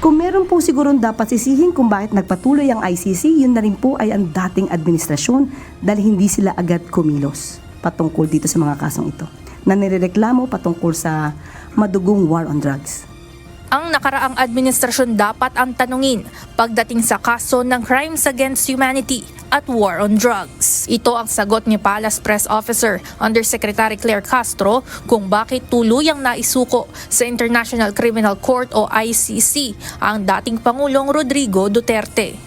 Kung meron po sigurong dapat sisihin kung bakit nagpatuloy ang ICC, yun na rin po ay ang dating administrasyon dahil hindi sila agad kumilos patungkol dito sa mga kasong ito na nirereklamo patungkol sa madugong war on drugs. Ang nakaraang administrasyon dapat ang tanungin pagdating sa kaso ng crimes against humanity at war on drugs. Ito ang sagot ni Palace Press Officer Undersecretary Claire Castro kung bakit tuluyang naisuko sa International Criminal Court o ICC ang dating Pangulong Rodrigo Duterte.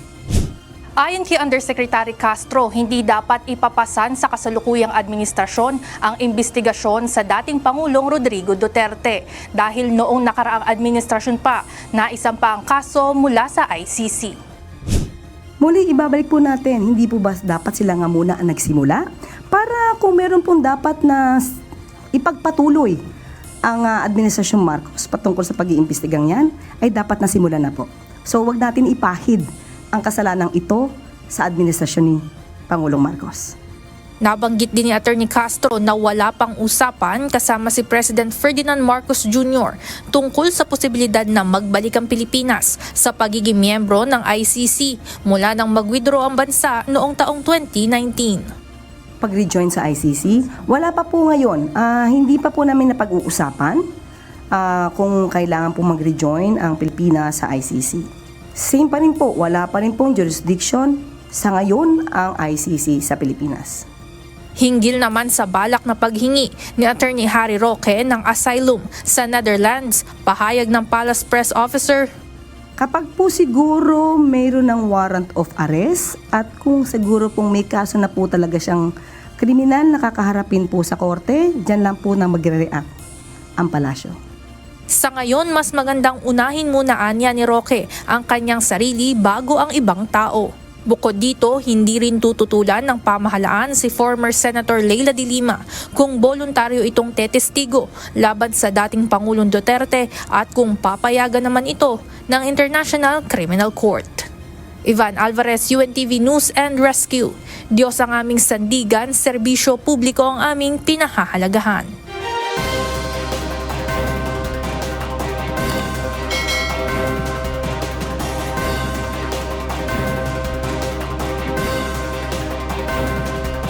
Ayon kay Undersecretary Castro, hindi dapat ipapasan sa kasalukuyang administrasyon ang imbestigasyon sa dating Pangulong Rodrigo Duterte dahil noong nakaraang administrasyon pa, naisampa ang kaso mula sa ICC. Muli, ibabalik po natin, hindi po ba dapat sila nga muna ang nagsimula? Para kung meron pong dapat na ipagpatuloy ang administrasyong Marcos patungkol sa pag-iimbestigang yan, ay dapat na simulan na po. So, wag natin ipahid ang kasalanang ito sa administrasyon ni Pangulong Marcos. Nabanggit din ni Attorney Castro na wala pang usapan kasama si President Ferdinand Marcos Jr. tungkol sa posibilidad na magbalik ang Pilipinas sa pagiging miyembro ng ICC mula nang mag-withdraw ang bansa noong taong 2019. Pag-rejoin sa ICC, wala pa po ngayon. Hindi pa po namin napag-uusapan kung kailangan po mag-rejoin ang Pilipinas sa ICC. Same pa rin po, wala pa rin pong jurisdiction sa ngayon ang ICC sa Pilipinas. Hinggil naman sa balak na paghingi ni Attorney Harry Roque ng asylum sa Netherlands, pahayag ng Palace Press Officer. Kapag po siguro mayroon ng warrant of arrest at kung siguro pong may kaso na po talaga siyang kriminal na kakaharapin po sa korte, dyan lang po na magre-react ang palasyo. Sa ngayon, mas magandang unahin muna anya ni Roque ang kanyang sarili bago ang ibang tao. Bukod dito, hindi rin tututulan ng pamahalaan si former Senator Leila de Lima kung voluntaryo itong tetestigo laban sa dating Pangulong Duterte at kung papayagan naman ito ng International Criminal Court. Ivan Alvarez, UNTV News and Rescue. Diyos ang aming sandigan, serbisyo publiko ang aming pinahahalagahan.